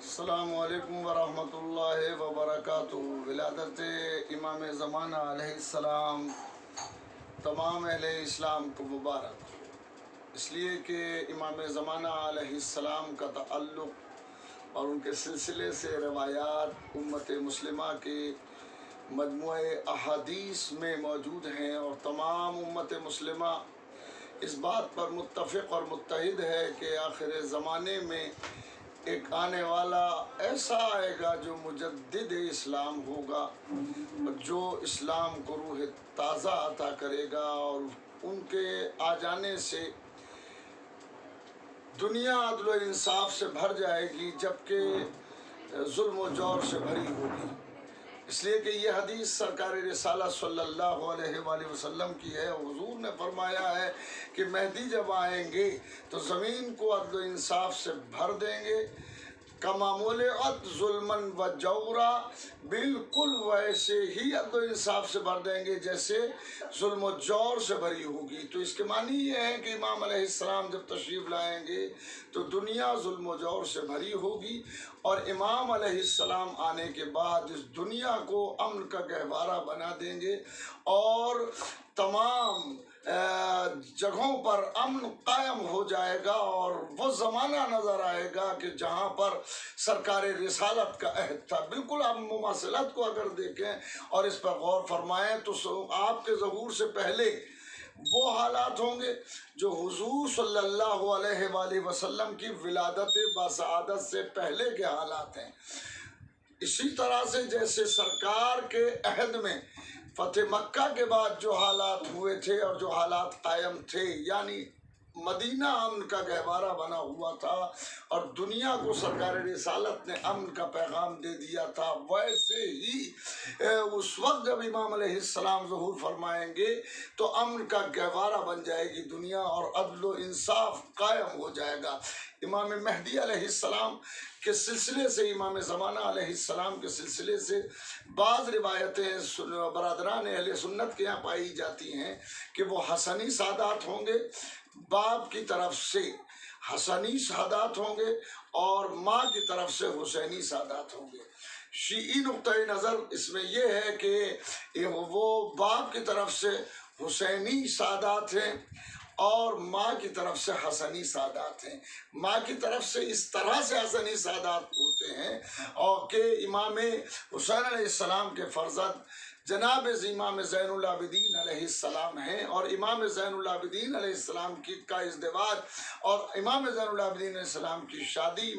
السلام علیکم ورحمۃ اللہ وبرکاتہ۔ ولادت امام زمانہ علیہ السلام تمام اہل اسلام کو مبارک، اس لیے کہ امام زمانہ علیہ السلام کا تعلق اور ان کے سلسلے سے روایات امت مسلمہ کے مجموعہ احادیث میں موجود ہیں، اور تمام امت مسلمہ اس بات پر متفق اور متحد ہے کہ آخر زمانے میں ایک آنے والا ایسا آئے گا جو مجدد اسلام ہوگا، جو اسلام کو روح تازہ عطا کرے گا، اور ان کے آ جانے سے دنیا عدل و انصاف سے بھر جائے گی، جبکہ ظلم و جور سے بھری ہوگی۔ اس لیے کہ یہ حدیث سرکار رسالہ صلی اللہ علیہ وآلہ وسلم کی ہے۔ حضور نے فرمایا ہے کہ مہدی جب آئیں گے تو زمین کو عدل و انصاف سے بھر دیں گے، کما ملئت ظلماً و جورا، بالکل ویسے ہی عدل و انصاف سے بھر دیں گے جیسے ظلم و جور سے بھری ہوگی۔ تو اس کے معنی یہ ہے کہ امام علیہ السلام جب تشریف لائیں گے تو دنیا ظلم و جور سے بھری ہوگی، اور امام علیہ السلام آنے کے بعد اس دنیا کو امن کا گہوارہ بنا دیں گے، اور تمام جگہوں پر امن قائم ہو جائے گا، اور وہ زمانہ نظر آئے گا کہ جہاں پر سرکار رسالت کا عہد تھا۔ بالکل آپ مماثلت کو اگر دیکھیں اور اس پر غور فرمائیں تو آپ کے ظہور سے پہلے وہ حالات ہوں گے جو حضور صلی اللہ علیہ وآلہ وسلم کی ولادت باسعادت سے پہلے کے حالات ہیں۔ اسی طرح سے جیسے سرکار کے عہد میں فتح مکہ کے بعد جو حالات ہوئے تھے اور جو حالات قائم تھے، یعنی مدینہ امن کا گہوارہ بنا ہوا تھا اور دنیا کو سرکار رسالت نے امن کا پیغام دے دیا تھا، ویسے ہی اس وقت جب امام علیہ السلام ظہور فرمائیں گے تو امن کا گہوارہ بن جائے گی دنیا، اور عدل و انصاف قائم ہو جائے گا۔ امام مہدی علیہ السلام کے سلسلے سے، امام زمانہ علیہ السلام کے سلسلے سے بعض روایتیں برادران اہل سنت کے یہاں پائی جاتی ہیں کہ وہ حسنی سادات ہوں گے، باپ کی طرف سے حسنی سادات ہوں گے اور ماں کی طرف سے حسینی سادات ہوں گے۔ شیعی نقطۂ نظر اس میں یہ ہے کہ وہ باپ کی طرف سے حسینی سادات ہیں اور ماں کی طرف سے حسنی سادات ہیں۔ ماں کی طرف سے اس طرح سے حسنی سادات ہوتے ہیں اور کہ امام حسین علیہ السلام کے فرزند جناب امام زین العابدین علیہ السلام ہیں، اور امام زین العابدین علیہ السلام کا ازدواج اور امام زین العابدین علیہ السلام کی شادی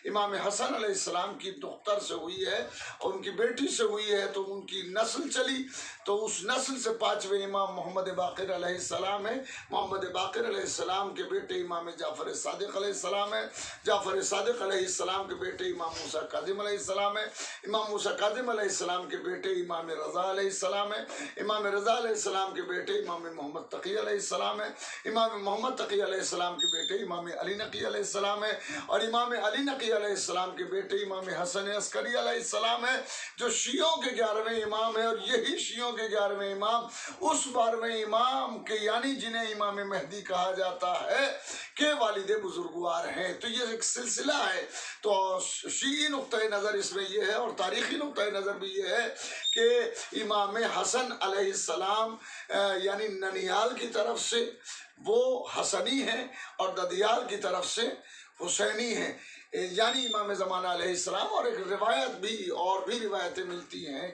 امام حسن علیہ السلام کی دختر سے ہوئی ہے، اور ان کی بیٹی سے ہوئی ہے، تو ان کی نسل چلی، تو اس نسل سے پانچویں امام محمد باقر علیہ السلام ہے۔ محمد باقر علیہ السلام کے بیٹے امام جعفر صادق علیہ السلام ہے، جعفر صادق علیہ السلام کے بیٹے امام موسیٰ کاظم علیہ السلام ہے، امام موسیٰ کاظم علیہ السلام کے بیٹے امام رضا علیہ السلام ہے، امام رضا علیہ السلام کے بیٹے امام محمد تقی علیہ السلام ہے، امام محمد تقی علیہ السلام کے بیٹے امام علی نقی علیہ السلام ہے، اور امام علی نقی علیہ السلام کے بیٹے امام حسن عسکری علیہ السلام ہے، جو شیعوں کے 11ویں امام ہے۔ اور یہی شیعوں کے 11ویں امام اس 12ویں امام کے، یعنی جنہیں امام مہدی کہا جاتا ہے، کے والد بزرگوار ہیں۔ تو یہ ایک سلسلہ ہے۔ تو شیعی نقطۂ نظر اس میں یہ ہے، اور تاریخی نقطۂ نظر بھی یہ ہے کہ امام حسن علیہ السلام یعنی ننیال کی طرف سے وہ حسنی ہیں، اور ددیال کی طرف سے حسینی ہیں، یعنی امام زمانہ علیہ السلام۔ اور ایک روایت بھی، اور بھی روایتیں ملتی ہیں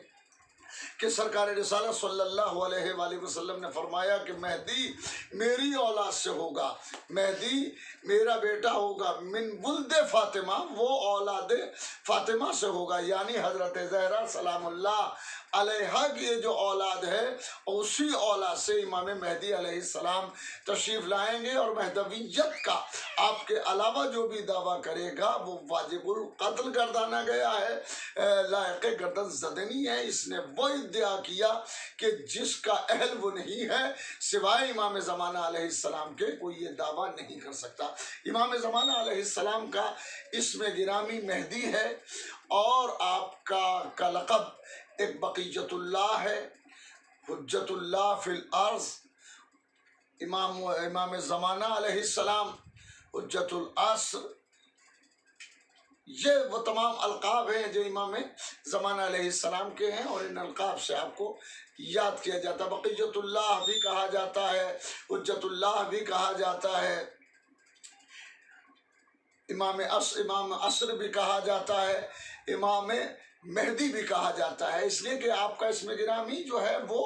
کہ سرکار رسالہ صلی اللہ علیہ وآلہ وسلم نے فرمایا کہ مہدی میری اولاد سے ہوگا، مہدی میرا بیٹا ہوگا، من ولد فاطمہ، وہ اولاد فاطمہ سے ہوگا، یعنی حضرت زہرا سلام اللہ علیہا کی جو اولاد ہے اسی اولاد سے امام مہدی علیہ السلام تشریف لائیں گے، اور مہدویت کا آپ کے علاوہ جو بھی دعویٰ کرے گا وہ واجب القتل گردانا گیا ہے، لائق گردن زدنی ہے۔ اس نے وہ ادعا کیا کہ جس کا اہل وہ نہیں ہے، سوائے امام زمانہ علیہ السلام کے کوئی یہ دعویٰ نہیں کر سکتا۔ امام زمانہ علیہ السلام کا اسم گرامی مہدی ہے، اور آپ کا لقب ایک بقیت اللہ ہے، حجت اللہ فی الارض۔ امام زمانہ علیہ السلام حجت العصر، یہ وہ تمام القاب ہیں جو امام زمانہ علیہ السلام کے ہیں، اور ان القاب سے آپ کو یاد کیا جاتا ہے۔ بقیت اللہ بھی کہا جاتا ہے، حجت اللہ بھی کہا جاتا ہے، امام عصر بھی کہا جاتا ہے، امام مہدی بھی کہا جاتا ہے، اس لیے کہ آپ کا اسم گرامی جو ہے وہ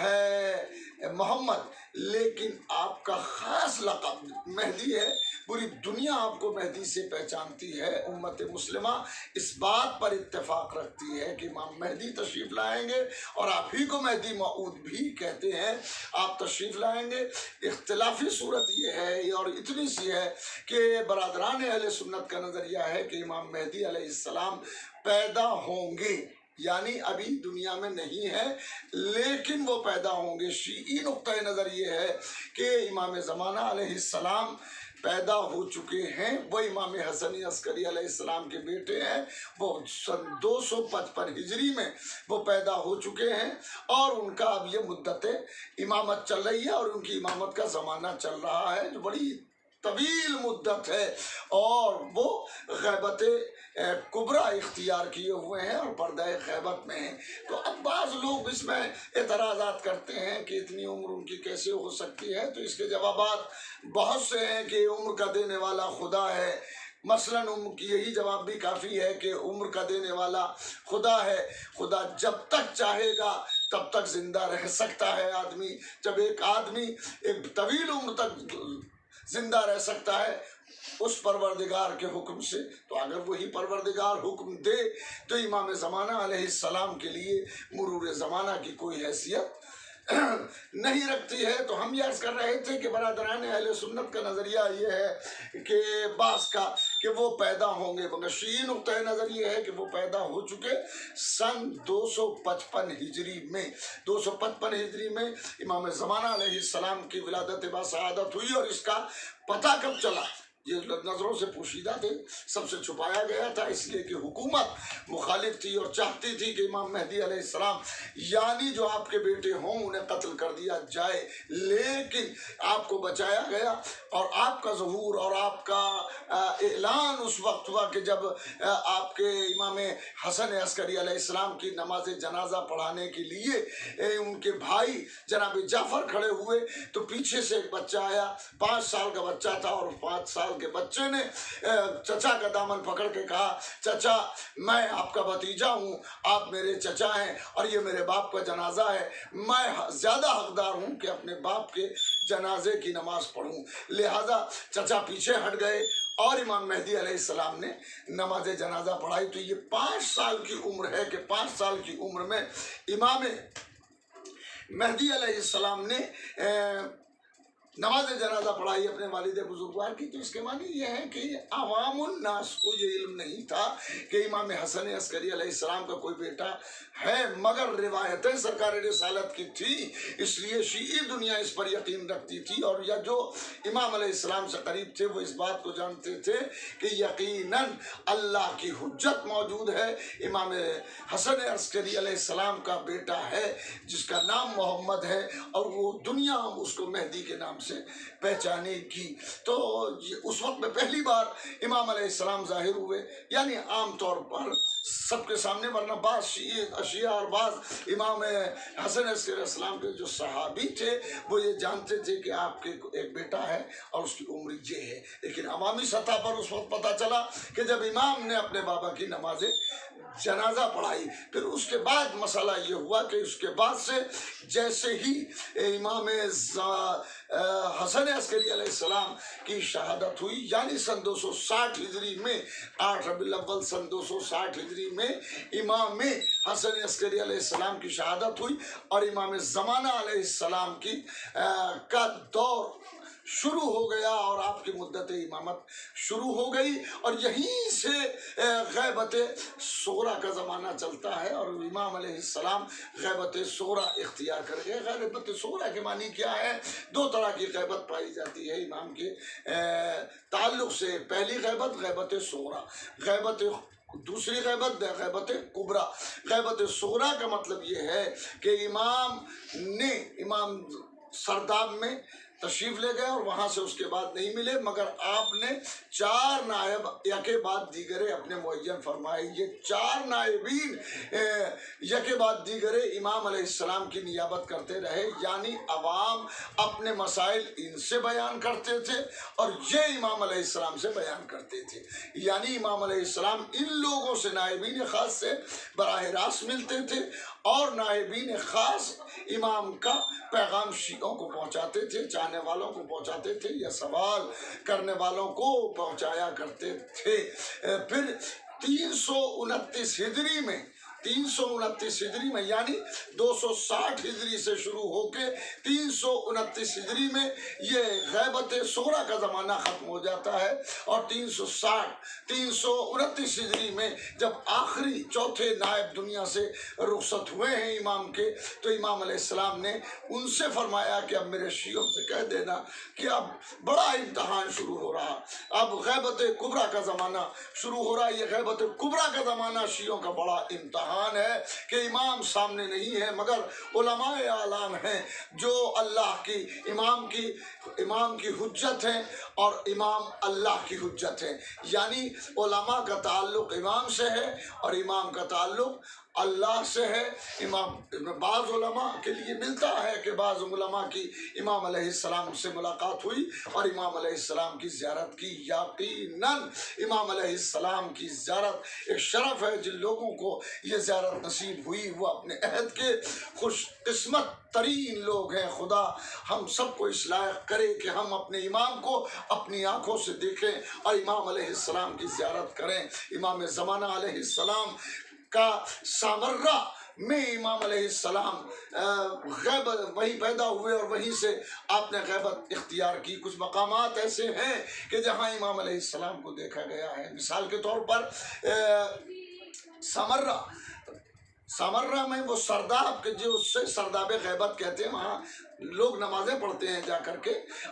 ہے محمد، لیکن آپ کا خاص لقب مہدی ہے۔ پوری دنیا آپ کو مہدی سے پہچانتی ہے۔ امت مسلمہ اس بات پر اتفاق رکھتی ہے کہ امام مہدی تشریف لائیں گے، اور آپ ہی کو مہدی موعود بھی کہتے ہیں، آپ تشریف لائیں گے۔ اختلافی صورت یہ ہے اور اتنی سی ہے کہ برادران اہل سنت کا نظریہ ہے کہ امام مہدی علیہ السلام پیدا ہوں گے، یعنی ابھی دنیا میں نہیں ہے لیکن وہ پیدا ہوں گے۔ شیعی نقطۂ نظر یہ ہے کہ امام زمانہ علیہ السلام پیدا ہو چکے ہیں، وہ امام حسن عسکری علیہ السلام کے بیٹے ہیں، وہ سن 255 ہجری میں وہ پیدا ہو چکے ہیں، اور ان کا اب یہ مدت امامت چل رہی ہے، اور ان کی امامت کا زمانہ چل رہا ہے جو بڑی طویل مدت ہے، اور وہ غیبت کبریٰ اختیار کیے ہوئے ہیں اور پردہ غیبت میں ہیں۔ تو اب بعض لوگ اس میں اعتراضات کرتے ہیں کہ اتنی عمر ان کی کیسے ہو سکتی ہے، تو اس کے جوابات بہت سے ہیں کہ عمر کا دینے والا خدا ہے۔ مثلاً یہی جواب بھی کافی ہے کہ عمر کا دینے والا خدا ہے، خدا جب تک چاہے گا تب تک زندہ رہ سکتا ہے آدمی۔ جب ایک آدمی ایک طویل عمر تک زندہ رہ سکتا ہے اس پروردگار کے حکم سے، تو اگر وہی پروردگار حکم دے تو امام زمانہ علیہ السلام کے لیے مرور زمانہ کی کوئی حیثیت نہیں رکھتی ہے۔ تو ہم یہ عرض کر رہے تھے کہ برادران اہل سنت کا نظریہ یہ ہے کہ بعض کا کہ وہ پیدا ہوں گے، مگر شیعی نقطۂ نظر یہ ہے کہ وہ پیدا ہو چکے سن 255 ہجری میں۔ 255 ہجری میں امام زمانہ علیہ السلام کی ولادت باسعادت ہوئی، اور اس کا پتہ کب چلا؟ یہ نظروں سے پوشیدہ تھے، سب سے چھپایا گیا تھا، اس لیے کہ حکومت مخالف تھی اور چاہتی تھی کہ امام مہدی علیہ السلام یعنی جو آپ کے بیٹے ہوں انہیں قتل کر دیا جائے، لیکن آپ کو بچایا گیا، اور آپ کا ظہور اور آپ کا اعلان اس وقت ہوا کہ جب آپ کے امام حسن عسکری علیہ السلام کی نماز جنازہ پڑھانے کے لیے ان کے بھائی جناب جعفر کھڑے ہوئے، تو پیچھے سے ایک بچہ آیا، 5 سال کا بچہ تھا، اور 5 سال کے بچے نے چچا کا دامن پکڑ کے کہا، چچا میں آپ کا بھتیجا ہوں، آپ میرے چچا ہیں، اور یہ میرے باپ کا جنازہ ہے، میں زیادہ حقدار ہوں کہ اپنے باپ کے جنازے کی نماز پڑھوں۔ لہذا چچا پیچھے ہٹ گئے، اور امام مہدی علیہ السلام نے نماز جنازہ پڑھائی۔ تو یہ 5 سال کی عمر ہے کہ 5 سال کی عمر میں امام مہدی علیہ السلام نے نماز جنازہ پڑھائی اپنے والد بزرگوار کی۔ تو اس کے معنی یہ ہے کہ عوام الناس کو یہ علم نہیں تھا کہ امام حسن عسکری علیہ السلام کا کوئی بیٹا ہے، مگر روایتیں سرکار رسالت کی تھی، اس لیے شیعی دنیا اس پر یقین رکھتی تھی، اور یا جو امام علیہ السلام سے قریب تھے وہ اس بات کو جانتے تھے کہ یقیناً اللہ کی حجت موجود ہے، امام حسن عسکری علیہ السلام کا بیٹا ہے جس کا نام محمد ہے، اور وہ دنیا اس کو مہدی کے نام سے پہچانے گی۔ تو اس وقت میں پہلی بار امام علیہ السلام ظاہر ہوئے، یعنی عام طور پر سب کے سامنے، ورنہ بعض شیعہ اور بعض امام حسن عسکری علیہ السلام کے جو صحابی تھے وہ یہ جانتے تھے کہ آپ کے ایک بیٹا ہے اور اس کی عمر یہ ہے، لیکن عوامی سطح پر اس وقت پتہ چلا کہ جب امام نے اپنے بابا کی نماز جنازہ پڑھائی۔ پھر اس کے بعد مسئلہ یہ ہوا کہ اس کے بعد سے جیسے ہی امام حسن عسکری علیہ السلام کی شہادت ہوئی، یعنی سن 260 ہجری میں 8 ربیع الاول سن 260 ہجری میں امام حسن عسکری علیہ السلام کی شہادت ہوئی، اور امام زمانہ علیہ السلام کی کا دور شروع ہو گیا، اور آپ کی مدت امامت شروع ہو گئی، اور یہیں سے غیبت صغریٰ کا زمانہ چلتا ہے، اور امام علیہ السلام غیبت صغریٰ اختیار کر گئے۔ غیبت صغریٰ کے معنی کیا ہے؟ 2 طرح کی غیبت پائی جاتی ہے امام کے تعلق سے۔ پہلی غیبت غیبت صغریٰ، دوسری غیبت غیبت کبریٰ۔ غیبت صغریٰ کا مطلب یہ ہے کہ امام سرداب میں تشریف لے گئے اور وہاں سے اس کے بعد نہیں ملے، مگر آپ نے 4 نائب یکے بعد دیگرے اپنے معین فرمائے۔ یہ 4 نائبین یکے بعد دیگرے امام علیہ السلام کی نیابت کرتے رہے، یعنی عوام اپنے مسائل ان سے بیان کرتے تھے اور یہ امام علیہ السلام سے بیان کرتے تھے، یعنی امام علیہ السلام ان لوگوں سے نائبین خاص سے براہ راست ملتے تھے اور نائبین خاص امام کا پیغام شیعوں کو پہنچاتے تھے، چاہنے والوں کو پہنچاتے تھے یا سوال کرنے والوں کو پہنچایا کرتے تھے۔ پھر 329 ہجری میں 329 ہجری میں یعنی 260 ہجری سے شروع ہو کے 329 ہجری میں یہ غیبت صغریٰ کا زمانہ ختم ہو جاتا ہے، اور 329 ہجری میں جب آخری چوتھے نائب دنیا سے رخصت ہوئے ہیں امام کے، تو امام علیہ السلام نے ان سے فرمایا کہ اب میرے شیعوں سے کہہ دینا کہ اب بڑا امتحان شروع ہو رہا، اب غیبت کبریٰ کا زمانہ شروع ہو رہا۔ یہ غیبت کبریٰ کا زمانہ شیعوں کا بڑا امتحان ہے کہ امام سامنے نہیں ہے، مگر علماء اعلام ہیں جو اللہ کی امام کی حجت ہیں اور امام اللہ کی حجت ہیں، یعنی علماء کا تعلق امام سے ہے اور امام کا تعلق اللہ سے ہے۔ بعض علماء کے لیے ملتا ہے کہ بعض علماء کی امام علیہ السلام سے ملاقات ہوئی اور امام علیہ السلام کی زیارت کی۔ یقیناً امام علیہ السلام کی زیارت ایک شرف ہے۔ جن لوگوں کو یہ زیارت نصیب ہوئی وہ اپنے عہد کے خوش قسمت ترین لوگ ہیں۔ خدا ہم سب کو اس لائق کرے کہ ہم اپنے امام کو اپنی آنکھوں سے دیکھیں اور امام علیہ السلام کی زیارت کریں۔ امام زمانہ علیہ السلام کا سامرہ میں امام علیہ السلام غیبت وہیں پیدا ہوئے اور وہیں سے آپ نے غیبت اختیار کی۔ کچھ مقامات ایسے ہیں کہ جہاں امام علیہ السلام کو دیکھا گیا ہے، مثال کے طور پر سامرہ میں وہ سرداب کے جو اس سے سرداب غیبت کہتے ہیں، وہاں لوگ نمازیں پڑھتے ہیں جا کر کے،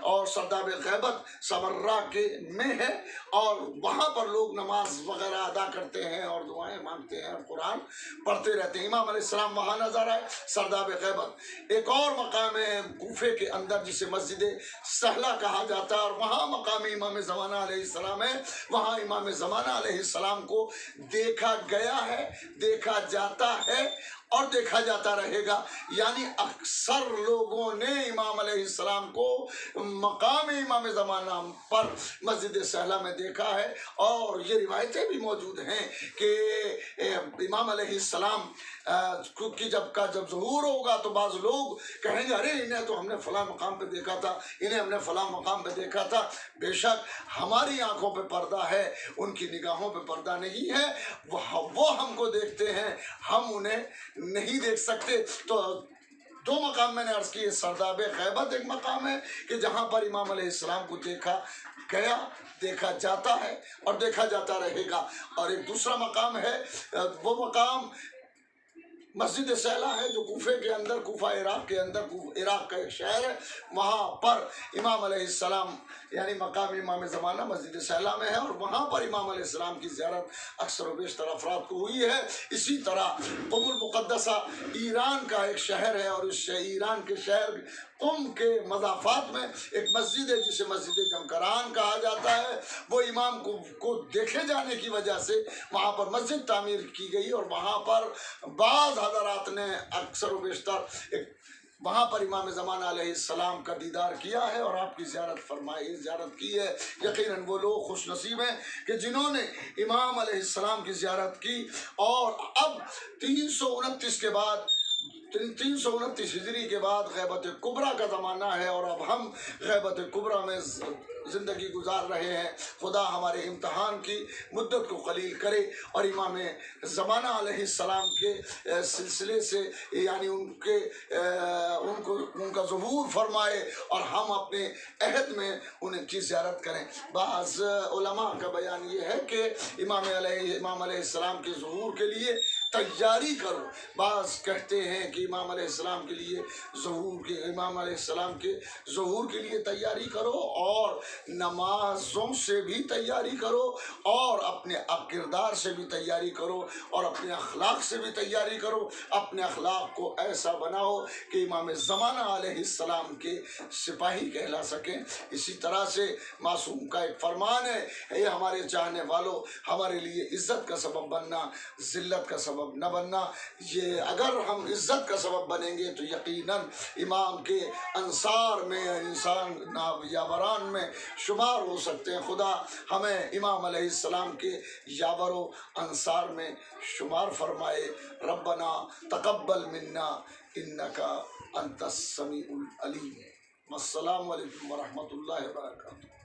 اور سرداب غیبت سامرہ کے میں ہے، اور وہاں پر لوگ نماز وغیرہ ادا کرتے ہیں اور دعائیں مانگتے ہیں اور قرآن پڑھتے رہتے ہیں۔ امام علیہ السلام وہاں نظر آئے، سرداب غیبت۔ ایک اور مقام ہے کوفے کے اندر جسے مسجد سہلہ کہا جاتا ہے، اور وہاں مقام امام زمانہ علیہ السلام ہے۔ وہاں امام زمانہ علیہ السلام کو دیکھا گیا ہے، دیکھا جاتا ہے اور دیکھا جاتا رہے گا، یعنی اکثر لوگوں نے امام علیہ السلام کو مقام امام زمانہ پر مسجد سہلہ میں دیکھا ہے، اور یہ روایتیں بھی موجود ہیں کہ امام علیہ السلام کی جب ظہور ہوگا تو بعض لوگ کہیں گے ارے انہیں تو ہم نے فلاں مقام پہ دیکھا تھا، انہیں ہم نے فلاں مقام پہ دیکھا تھا۔ بے شک ہماری آنکھوں پہ پردہ ہے، ان کی نگاہوں پہ پردہ نہیں ہے، وہ ہم کو دیکھتے ہیں، ہم انہیں نہیں دیکھ سکتے۔ تو 2 مقام میں نے عرض کیے، سرداب غیبت ایک مقام ہے کہ جہاں پر امام علیہ السلام کو دیکھا گیا، دیکھا جاتا ہے اور دیکھا جاتا رہے گا، اور ایک دوسرا مقام ہے، وہ مقام مسجد سہلہ ہے جو کوفے کے اندر، کوفہ عراق کے اندر، عراق کا ایک شہر ہے، وہاں پر امام علیہ السلام یعنی مقام امام زمانہ مسجد سہلہ میں ہے، اور وہاں پر امام علیہ السلام کی زیارت اکثر و بیشتر افراد کو ہوئی ہے۔ اسی طرح قم المقدسہ ایران کا ایک شہر ہے، اور اس ایران کے شہر قم کے مضافات میں ایک مسجد ہے جسے مسجد جمکران کہا جاتا ہے۔ وہ امام کو دیکھے جانے کی وجہ سے وہاں پر مسجد تعمیر کی گئی، اور وہاں پر بعض حضرات نے اکثر و بیشتر وہاں پر امام زمانہ علیہ السلام کا دیدار کیا ہے اور آپ کی زیارت کی ہے۔ یقیناً وہ لوگ خوش نصیب ہیں کہ جنہوں نے امام علیہ السلام کی زیارت کی۔ اور اب 329 کے بعد 329 ہجری کے بعد غیبت کبریٰ کا زمانہ ہے، اور اب ہم غیبت کبریٰ میں زندگی گزار رہے ہیں۔ خدا ہمارے امتحان کی مدت کو قلیل کرے اور امام زمانہ علیہ السلام کے سلسلے سے یعنی ان کا ظہور فرمائے اور ہم اپنے عہد میں ان کی زیارت کریں۔ بعض علماء کا بیان یہ ہے کہ امام علیہ السلام کے ظہور کے لیے تیاری کرو۔ بعض کہتے ہیں کہ امام علیہ السلام کے لیے امام علیہ السلام کے ظہور کے لیے تیاری کرو، اور نمازوں سے بھی تیاری کرو، اور اپنے کردار سے بھی تیاری کرو، اور اپنے اخلاق سے بھی تیاری کرو۔ اپنے اخلاق کو ایسا بناؤ کہ امام زمانہ علیہ السلام کے سپاہی کہلا سکیں۔ اسی طرح سے معصوم کا ایک فرمان ہے، اے ہمارے چاہنے والوں، ہمارے لیے عزت کا سبب بننا، ذلت کا سبب نہ بننا۔ یہ اگر ہم عزت کا سبب بنیں گے تو یقیناً امام کے انصار میں، انسان یاوران میں شمار ہو سکتے ہیں۔ خدا ہمیں امام علیہ السلام کے یاور و انصار میں شمار فرمائے۔ ربنا تقبل منا انکا انت السمیع العلیم۔ السلام علیکم ورحمۃ اللہ وبرکاتہ۔